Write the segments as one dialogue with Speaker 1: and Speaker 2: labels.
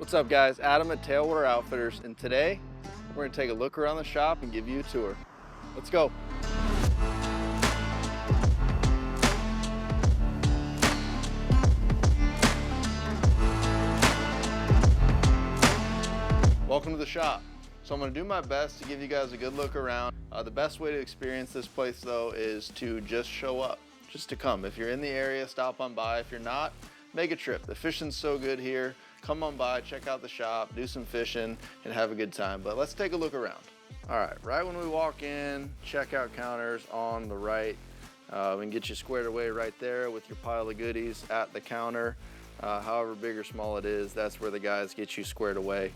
Speaker 1: What's up guys, Adam at Tailwater Outfitters, and today we're gonna take a look around the shop and give you a tour. Let's go. Welcome to the shop. So I'm gonna do my best to give you guys a good look around. The best way to experience this place though is to just show up, just to come. If you're in the area, stop on by. If you're not, make a trip. The fishing's so good here. Come on by, check out the shop, do some fishing, and have a good time. But let's take a look around. All right when we walk in, checkout counters on the right. We can get you squared away right there with your pile of goodies at the counter. However big or small it is, that's where the guys get you squared away.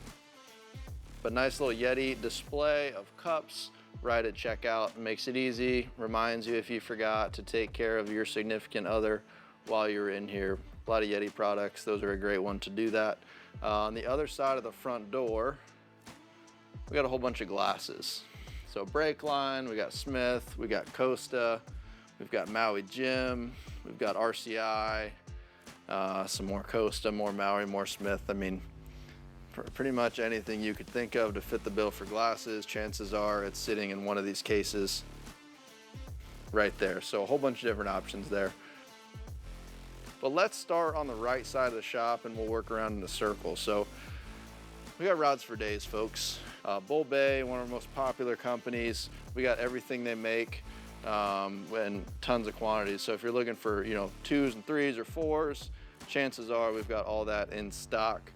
Speaker 1: But nice little Yeti display of cups right at checkout. Makes it easy, reminds you if you forgot to take care of your significant other while you're in here. A lot of Yeti products, those are a great one to do that. On the other side of the front door, we got a whole bunch of glasses. So Breakline, we got Smith, we got Costa, we've got Maui Jim, we've got RCI, some more Costa, more Maui, more Smith. I mean, pretty much anything you could think of to fit the bill for glasses, chances are it's sitting in one of these cases right there. So a whole bunch of different options there. But let's start on the right side of the shop and we'll work around in a circle. So we got rods for days, folks. Bull Bay, one of our most popular companies. We got everything they make in tons of quantities. So if you're looking for, 2s and 3s or 4s, chances are we've got all that in stock.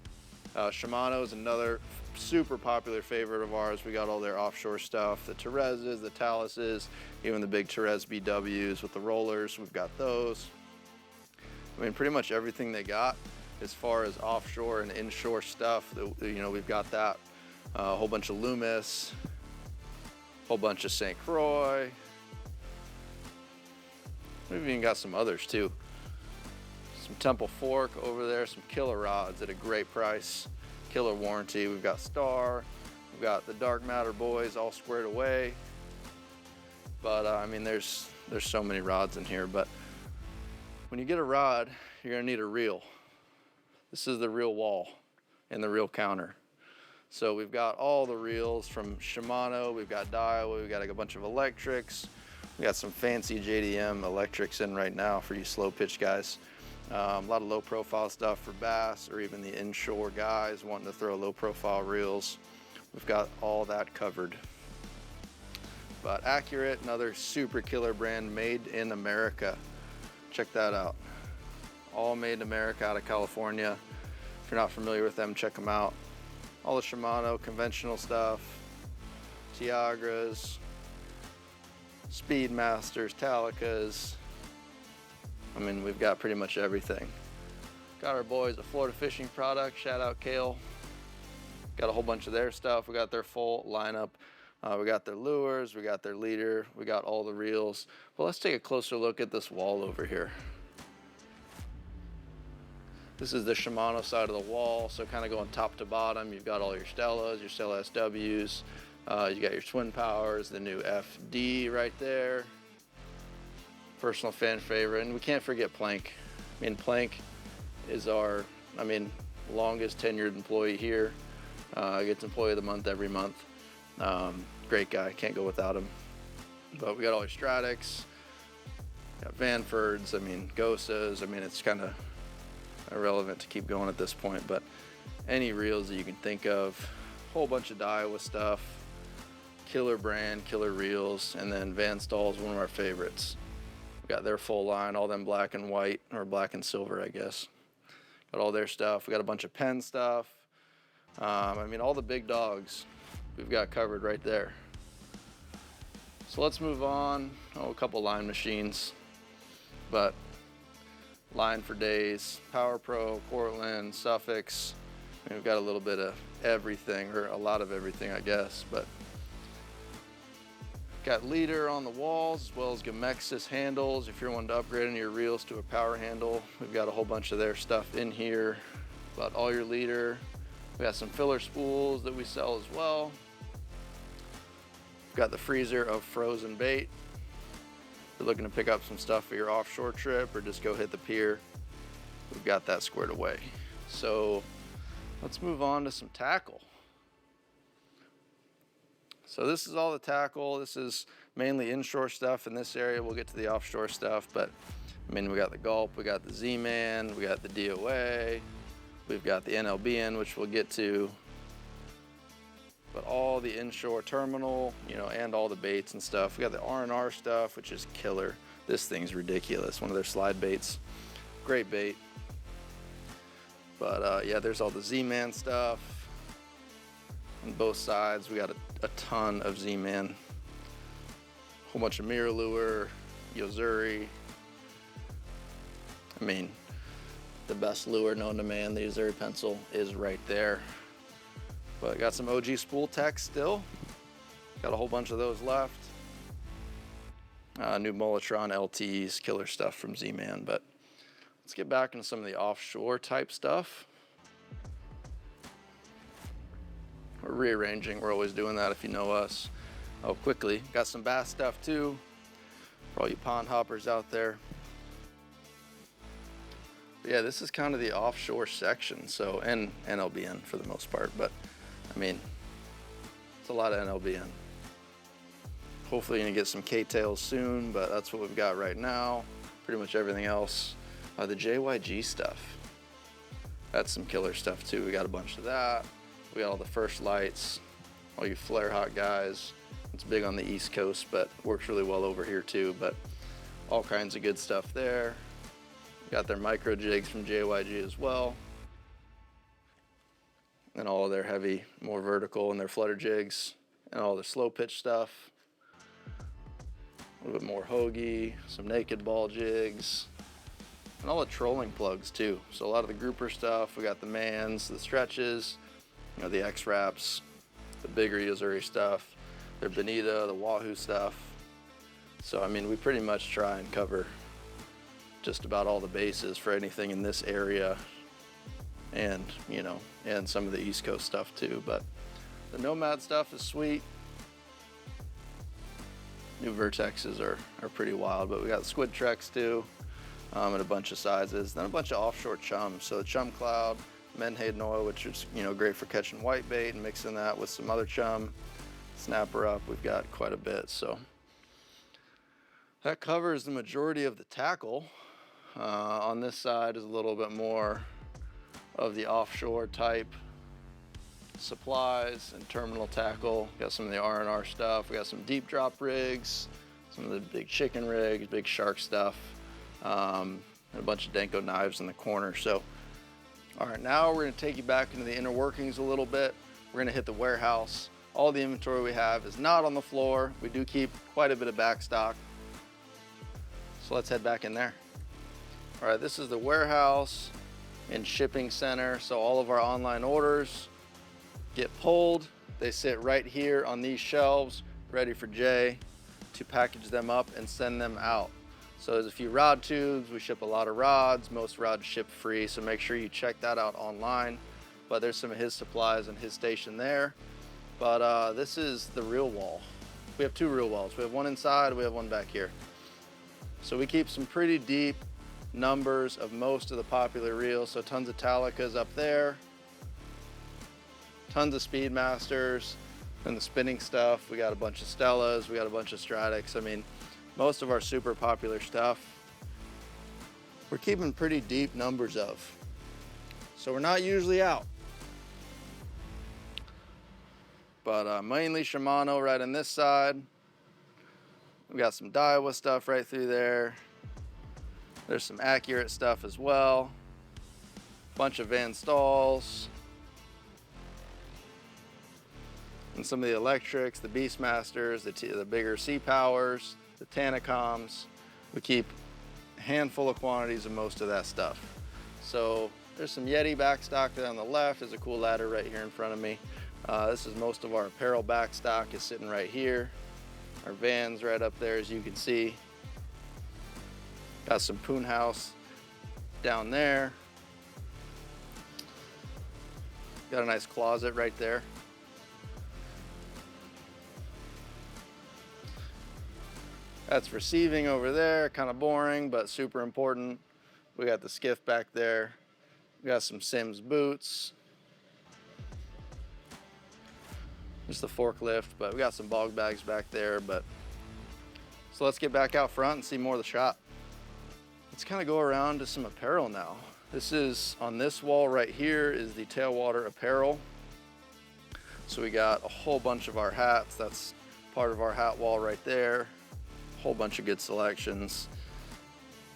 Speaker 1: Shimano is another super popular favorite of ours. We got all their offshore stuff, the Terezes, the Taluses, even the big Terez BWs with the rollers, we've got those. I mean, pretty much everything they got as far as offshore and inshore stuff, we've got that. A whole bunch of Loomis, a whole bunch of St. Croix. We've even got some others too. Some Temple Fork over there, some killer rods at a great price, killer warranty. We've got Star, we've got the Dark Matter boys all squared away. But I mean, there's so many rods in here, but when you get a rod, you're gonna need a reel. This is the reel wall and the reel counter. So we've got all the reels from Shimano, we've got Daiwa, we've got like a bunch of electrics. We got some fancy JDM electrics in right now for you slow pitch guys. A lot of low profile stuff for bass or even the inshore guys wanting to throw low profile reels. We've got all that covered. But Accurate, another super killer brand made in America. Check that out. All made in America out of California. If you're not familiar with them, check them out. All the Shimano conventional stuff, Tiagras, Speedmasters, Talicas. I mean, we've got pretty much everything. Got our boys a Florida Fishing product, shout out Kale. Got a whole bunch of their stuff. We got their full lineup. We got their lures, we got their leader, we got all the reels. Well, let's take a closer look at this wall over here. This is the Shimano side of the wall, so kind of going top to bottom. You've got all your Stellas, your Stella SWs. You got your Twin Powers, the new FD right there. Personal fan favorite, and we can't forget Plank. I mean, Plank is our, longest tenured employee here. Gets Employee of the Month every month. Great guy, can't go without him. But we got all your Stratics, got Vanfords, Gosas. It's kind of irrelevant to keep going at this point, but any reels that you can think of, whole bunch of Daiwa stuff, killer brand, killer reels, and then Van Stahl's one of our favorites. We got their full line, all them black and white, or black and silver, I guess. Got all their stuff. We got a bunch of Penn stuff. All the big dogs we've got covered right there. So let's move on. A couple line machines, but line for days. Power Pro, Cortland, Suffolk. We've got a little bit of everything, or a lot of everything, I guess, but got leader on the walls as well as Gamexis handles. If you're wanting to upgrade any of your reels to a power handle, we've got a whole bunch of their stuff in here. But all your leader. We got some filler spools that we sell as well. We've got the freezer of frozen bait. If you're looking to pick up some stuff for your offshore trip or just go hit the pier, we've got that squared away. So Let's move on to some tackle. So this is all the tackle. This is mainly inshore stuff in this area. We'll get to the offshore stuff, but I mean, we got the Gulp, we got the Z-Man, we got the DOA, we've got the NLBN, which we'll get to, but all the inshore terminal, you know, and all the baits and stuff. We got the R&R stuff, which is killer. This thing's ridiculous. One of their slide baits, great bait. But yeah, there's all the Z-Man stuff on both sides. We got a ton of Z-Man, whole bunch of mirror lure, Yozuri. I mean, the best lure known to man, the Yozuri pencil, is right there. But got some OG spool tech still. Got a whole bunch of those left. New Molotron LTs, killer stuff from Z-Man. But let's get back into some of the offshore type stuff. We're rearranging, we're always doing that if you know us. Oh, quickly, got some bass stuff too, for all you pond hoppers out there. But yeah, this is kind of the offshore section, so, and NLBN for the most part, but I mean, it's a lot of NLBN. Hopefully you're gonna get some K-tails soon, but that's what we've got right now. Pretty much everything else. The JYG stuff, that's some killer stuff too. We got a bunch of that. We got all the First Lights, all you flare hot guys. It's big on the East Coast, but works really well over here too, but all kinds of good stuff there. Got their micro jigs from JYG as well. And all of their heavy, more vertical, and their flutter jigs, and all the slow pitch stuff. A little bit more hoagie, some naked ball jigs, and all the trolling plugs too. So a lot of the grouper stuff. We got the Mans, the stretches, you know, the X-Wraps, the bigger Yozuri stuff, their Bonita, the Wahoo stuff. So I mean, we pretty much try and cover just about all the bases for anything in this area, and you know, and some of the East Coast stuff too. But the Nomad stuff is sweet. New Vertexes are pretty wild, but we got Squid Treks too, in a bunch of sizes. Then a bunch of offshore chums. So the Chum Cloud, Menhaden oil, which is, you know, great for catching whitebait, and mixing that with some other chum, snapper up. We've got quite a bit. So that covers the majority of the tackle. On this side is a little bit more of the offshore type supplies and terminal tackle. Got some of the R&R stuff. We got some deep drop rigs, some of the big chicken rigs, big shark stuff, and a bunch of Denko knives in the corner. So, all right, now we're gonna take you back into the inner workings a little bit. We're gonna hit the warehouse. All the inventory we have is not on the floor. We do keep quite a bit of back stock. So let's head back in there. All right, this is the warehouse and shipping center. So all of our online orders get pulled. They sit right here on these shelves, ready for Jay to package them up and send them out. So there's a few rod tubes. We ship a lot of rods. Most rods ship free, so make sure you check that out online. But there's some of his supplies in his station there. But this is the reel wall. We have two reel walls. We have one inside, we have one back here. So we keep some pretty deep numbers of most of the popular reels. So tons of Talicas up there, tons of Speedmasters, and the spinning stuff. We got a bunch of Stellas, we got a bunch of Stradics. I mean, most of our super popular stuff, we're keeping pretty deep numbers of. So we're not usually out. But mainly Shimano right on this side. We got some Daiwa stuff right through there. There's some Accurate stuff as well. Bunch of Van Stalls. And some of the electrics, the Beastmasters, the bigger Sea Powers, the Tanacoms. We keep a handful of quantities of most of that stuff. So there's some Yeti backstock there on the left. There's a cool ladder right here in front of me. This is most of our apparel backstock is sitting right here. Our Vans right up there, as you can see. Got some Poon House down there. Got a nice closet right there. That's receiving over there, kind of boring, but super important. We got the skiff back there. We got some Sims boots. just the forklift, but we got some bog bags back there. But so let's get back out front and see more of the shop. Let's kind of go around to some apparel now. This is, on this wall right here is the Tailwater Apparel. So we got a whole bunch of our hats. That's part of our hat wall right there. A whole bunch of good selections.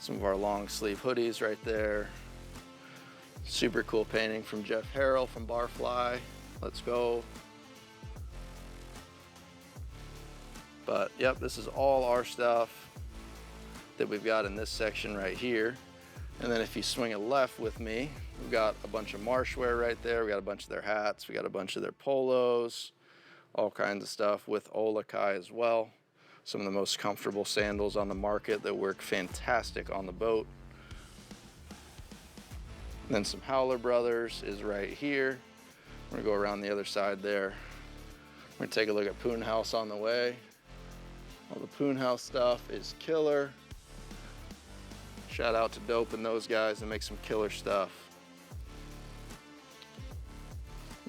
Speaker 1: Some of our long sleeve hoodies right there. Super cool painting from Jeff Harrell from Barfly. Let's go. But yep, this is all our stuff that we've got in this section right here. And then if you swing it left with me, we've got a bunch of Marshwear right there. We got a bunch of their hats. We got a bunch of their polos, all kinds of stuff with Olakai as well. Some of the most comfortable sandals on the market that work fantastic on the boat. And then some Howler Brothers is right here. We're gonna go around the other side there. We're gonna take a look at Poon House on the way. All the Poon House stuff is killer. Shout out to Dope and those guys that make some killer stuff.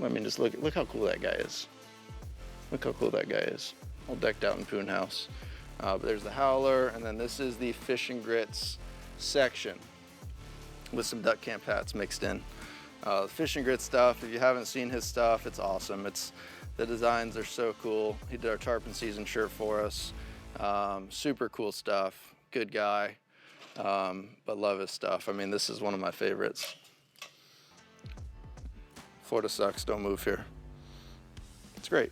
Speaker 1: I mean, just look how cool that guy is. Look how cool that guy is. All decked out in Poon House. But there's the Howler, and then this is the Fish and Grits section with some duck camp hats mixed in. The Fish and Grits stuff, if you haven't seen his stuff, it's awesome. The designs are so cool. He did our tarpon season shirt for us. Super cool stuff. Good guy. But love his stuff. I mean, this is one of my favorites. Florida sucks, don't move here. It's great.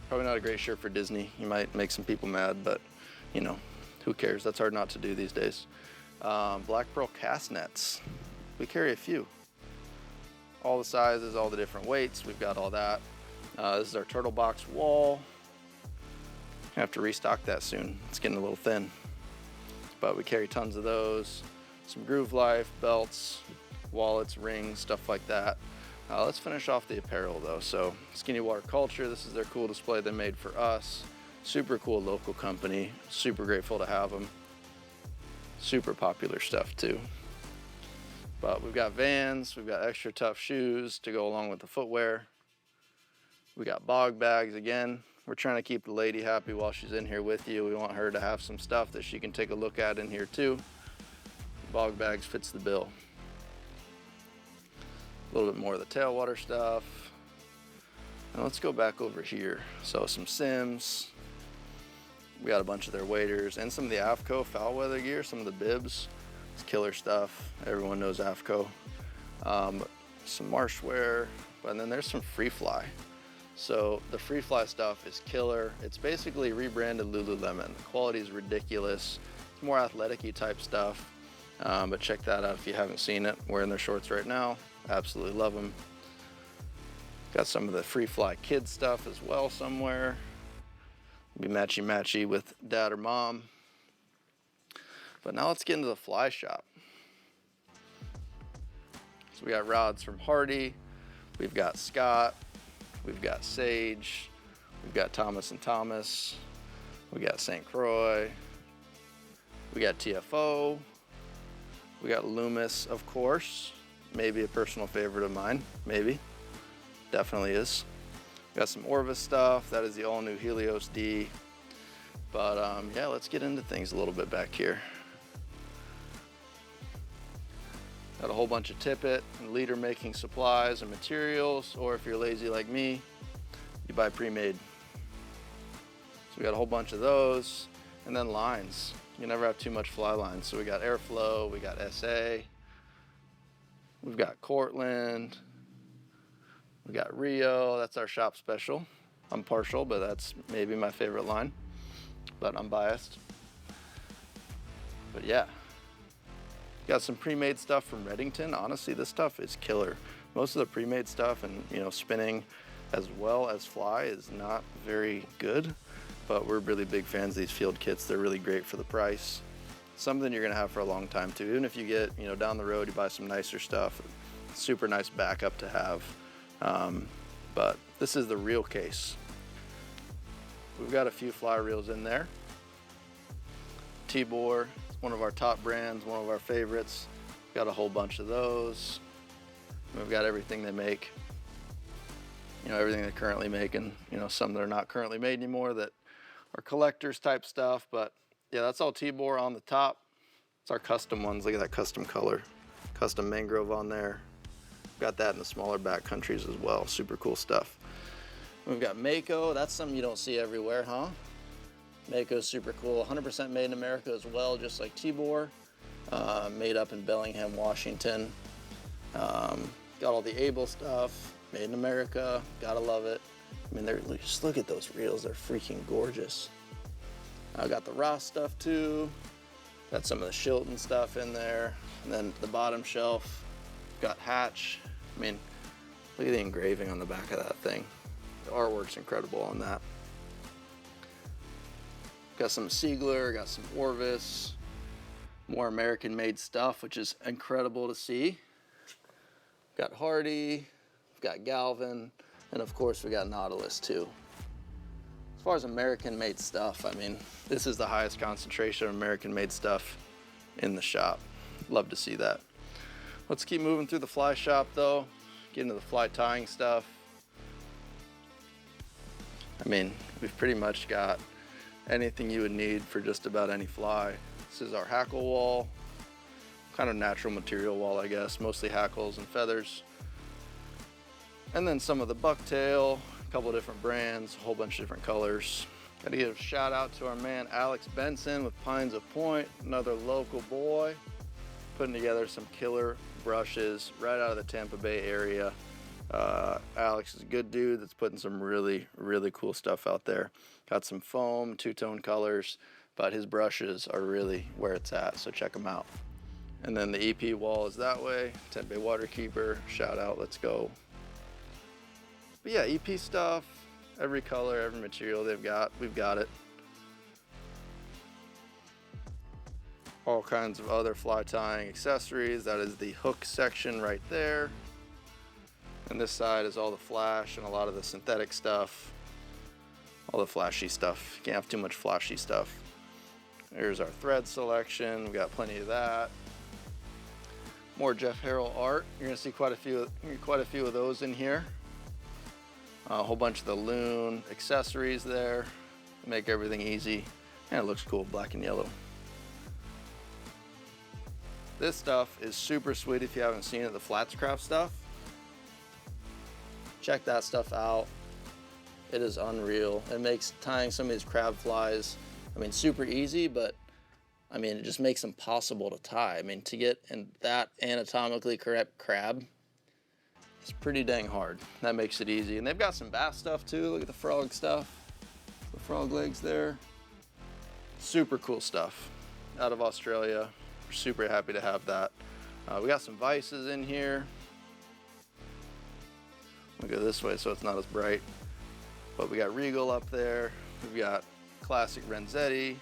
Speaker 1: Probably not a great shirt for Disney. You might make some people mad, but you know, who cares? That's hard not to do these days. Black Pearl cast nets. We carry a few. All the sizes, all the different weights, we've got all that. This is our turtle box wall. Gonna have to restock that soon. It's getting a little thin. But we carry tons of those. Some Groove Life, belts, wallets, rings, stuff like that. Let's finish off the apparel though. So Skinny Water Culture, this is their cool display they made for us. Super cool local company, super grateful to have them. Super popular stuff too. But we've got Vans, we've got extra tough shoes to go along with the footwear. We got bog bags again. We're trying to keep the lady happy while she's in here with you. We want her to have some stuff that she can take a look at in here too. Bog bags fits the bill. A little bit more of the Tailwater stuff. Now let's go back over here. So some Sims. We got a bunch of their waders and some of the AFCO foul weather gear, some of the bibs. It's killer stuff. Everyone knows AFCO. Some Marshwear, and then there's some Free Fly. So the Free Fly stuff is killer. It's basically rebranded Lululemon. The quality is ridiculous. It's more athletic-y type stuff, but check that out if you haven't seen it. Wearing their shorts right now. Absolutely love them. Got some of the Free Fly kids stuff as well somewhere. Be matchy-matchy with dad or mom. But now let's get into the fly shop. So we got rods from Hardy. We've got Scott. We've got Sage, we've got Thomas & Thomas, we got St. Croix, we got TFO, we got Loomis, of course, maybe a personal favorite of mine, maybe, definitely is. We got some Orvis stuff, that is the all new Helios D, but yeah, let's get into things a little bit back here. Got a whole bunch of tippet and leader making supplies and materials, or if you're lazy like me, you buy pre-made. So we got a whole bunch of those, and then lines. You never have too much fly lines. So we got Airflow, we got SA, we've got Cortland, we got Rio, that's our shop special. I'm partial, but that's maybe my favorite line, but I'm biased. But yeah. Got some pre-made stuff from Redington. Honestly, this stuff is killer. Most of the pre-made stuff and spinning as well as fly is not very good, but we're really big fans of these field kits. They're really great for the price. Something you're gonna have for a long time too. Even if you get down the road, you buy some nicer stuff. Super nice backup to have. But this is the reel case. We've got a few fly reels in there. T-Bore. One of our top brands, one of our favorites. Got a whole bunch of those. We've got everything they make. you know, everything they're currently making, you know, some that are not currently made anymore that are collectors type stuff. But yeah, that's all Tibor on the top. It's our custom ones. Look at that custom color, custom mangrove on there. Got that in the smaller backcountries as well. Super cool stuff. We've got Mako. That's something you don't see everywhere, huh? Mako's super cool. 100% made in America as well, just like Tibor. Made up in Bellingham, Washington. Got all the Able stuff, made in America. Gotta love it. I mean, just look at those reels. They're freaking gorgeous. I got the Ross stuff too. Got some of the Shilton stuff in there. And then the bottom shelf, got Hatch. I mean, look at the engraving on the back of that thing. The artwork's incredible on that. Got some Siegler, got some Orvis, more American-made stuff, which is incredible to see. Got Hardy, got Galvin, and of course we got Nautilus too. As far as American-made stuff, I mean, this is the highest concentration of American-made stuff in the shop. Love to see that. Let's keep moving through the fly shop though, get into the fly tying stuff. I mean, we've pretty much got anything you would need for just about any fly. This is our hackle wall, kind of natural material wall, I guess, mostly hackles and feathers. And then some of the bucktail, a couple of different brands, a whole bunch of different colors. Gotta give a shout out to our man Alex Benson with Pines of Point, another local boy, putting together some killer brushes right out of the Tampa Bay area. Alex is a good dude that's putting some really, really cool stuff out there. Got some foam, two-tone colors, but his brushes are really where it's at, so check them out. And then the EP wall is that way. Tampa Bay Waterkeeper, shout out, let's go. But yeah, EP stuff, every color, every material they've got, we've got it. All kinds of other fly tying accessories. That is the hook section right there. And this side is all the flash and a lot of the synthetic stuff. All the flashy stuff. You can't have too much flashy stuff. Here's our thread selection. We got plenty of that. More Jeff Harrell art. You're gonna see quite a few of those in here. A whole bunch of the loon accessories there. Make everything easy. And it looks cool, black and yellow. This stuff is super sweet if you haven't seen it, the Flatscraft stuff. Check that stuff out. It is unreal. It makes tying some of these crab flies, I mean, super easy, but I mean, it just makes them possible to tie. I mean, to get that anatomically correct crab, it's pretty dang hard. That makes it easy. And they've got some bass stuff too. Look at the frog stuff. The frog legs there. Super cool stuff out of Australia. We're super happy to have that. We got some vices in here. We'll go this way so it's not as bright. But we got Regal up there. We've got classic Renzetti.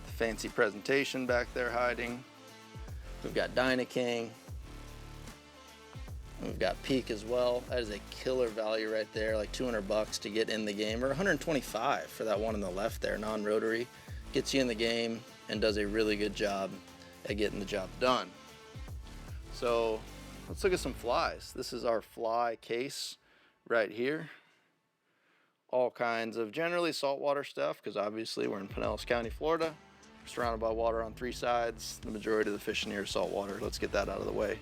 Speaker 1: The fancy presentation back there hiding. We've got Dynaking. We've got Peak as well. That is a killer value right there, like 200 bucks to get in the game, or 125 for that one on the left there, non-rotary. Gets you in the game and does a really good job at getting the job done. So let's look at some flies. This is our fly case right here. All kinds of generally saltwater stuff, because obviously we're in Pinellas County, Florida. We're surrounded by water on 3 sides. The majority of the fishing here is saltwater. Let's get that out of the way.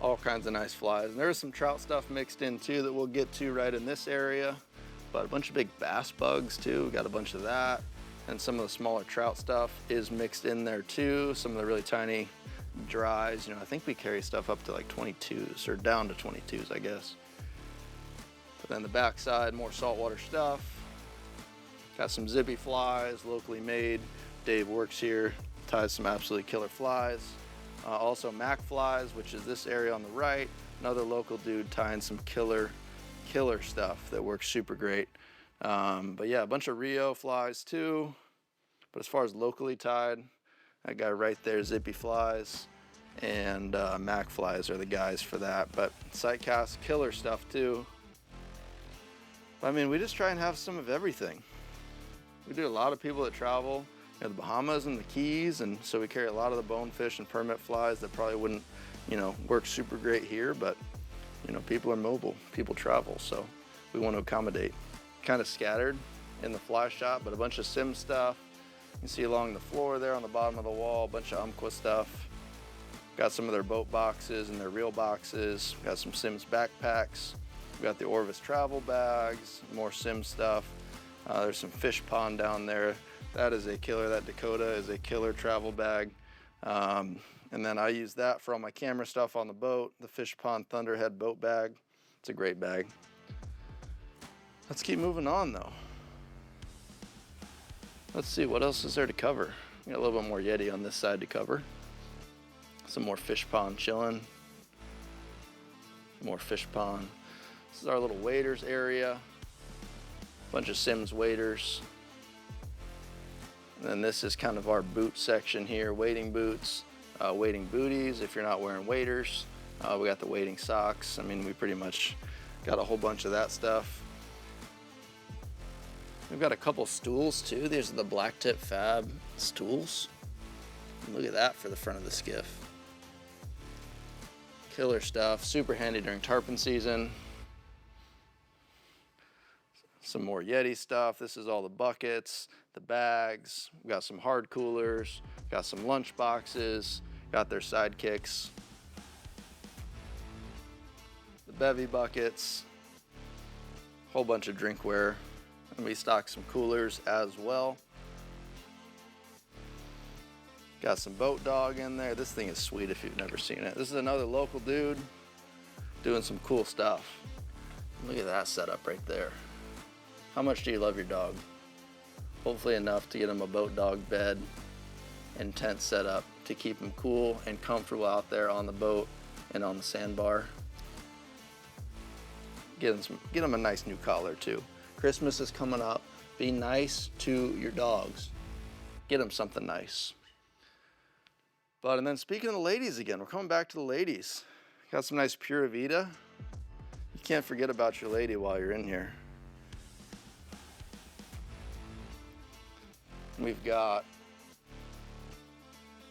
Speaker 1: All kinds of nice flies. And there's some trout stuff mixed in too that we'll get to right in this area. But a bunch of big bass bugs too. We got a bunch of that. And some of the smaller trout stuff is mixed in there too. Some of the really tiny dries. You know, I think we carry stuff up to like 22s or down to 22s, I guess. But then the backside, more saltwater stuff. Got some zippy flies, locally made. Dave works here, ties some absolutely killer flies. Also Mac flies, which is this area on the right. Another local dude tying some killer stuff that works super great. But yeah, a bunch of Rio flies too. But as far as locally tied, that guy right there, Zippy Flies, and Mac Flies are the guys for that. But Sightcast, killer stuff too. I mean, we just try and have some of everything. We do a lot of people that travel, you know, the Bahamas and the Keys, and so we carry a lot of the bonefish and permit flies that probably wouldn't you know, works super great here, but you know, people are mobile, people travel, so we want to accommodate. Kind of scattered in the fly shop, but a bunch of sim stuff. You can see along the floor there on the bottom of the wall, a bunch of Umpqua stuff. Got some of their boat boxes and their reel boxes. Got some Sims backpacks. We got the Orvis travel bags, more Sim stuff. There's some fish pond down there. That is a killer. That Dakota is a killer travel bag. And then I use that for all my camera stuff on the boat. The fish pond Thunderhead boat bag. It's a great bag. Let's keep moving on though. Let's see, what else is there to cover? Got a little bit more Yeti on this side to cover. Some more fish pond chilling. More fish pond. This is our little waders area. Bunch of Sims waders. And then this is kind of our boot section here. Wading boots, wading booties if you're not wearing waders. We got the wading socks. I mean, we pretty much got a whole bunch of that stuff. We've got a couple stools too. These are the Black Tip Fab stools. Look at that for the front of the skiff. Killer stuff, super handy during tarpon season. Some more Yeti stuff. This is all the buckets, the bags. We've got some hard coolers, got some lunch boxes, got their sidekicks. The bevy buckets, whole bunch of drinkware. And we stock some coolers as well. Got some boat dog in there. This thing is sweet if you've never seen it. This is another local dude doing some cool stuff. Look at that setup right there. How much do you love your dog? Hopefully enough to get him a boat dog bed and tent set up to keep him cool and comfortable out there on the boat and on the sandbar. Get him a nice new collar too. Christmas is coming up. Be nice to your dogs. Get them something nice. And then speaking of the ladies again, we're coming back to the ladies. Got some nice Pura Vida. You can't forget about your lady while you're in here. We've got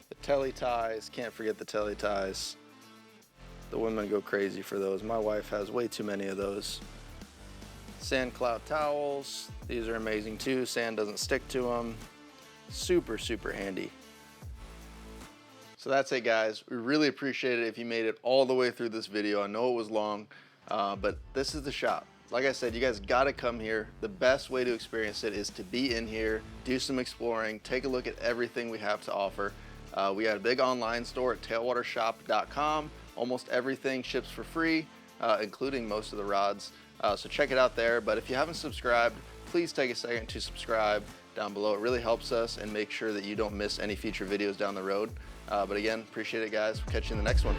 Speaker 1: the telly ties. Can't forget the telly ties. The women go crazy for those. My wife has way too many of those. Sand cloud towels. These are amazing too. Sand doesn't stick to them. Super, super handy. So that's it, guys. We really appreciate it if you made it all the way through this video. I know it was long, but this is the shop. Like I said, you guys gotta come here. The best way to experience it is to be in here, do some exploring, take a look at everything we have to offer. We got a big online store at tailwatershop.com. Almost everything ships for free, including most of the rods. So check it out there. But if you haven't subscribed, please take a second to subscribe down below. It really helps us and make sure that you don't miss any future videos down the road. But again, appreciate it, guys. We'll catch you in the next one.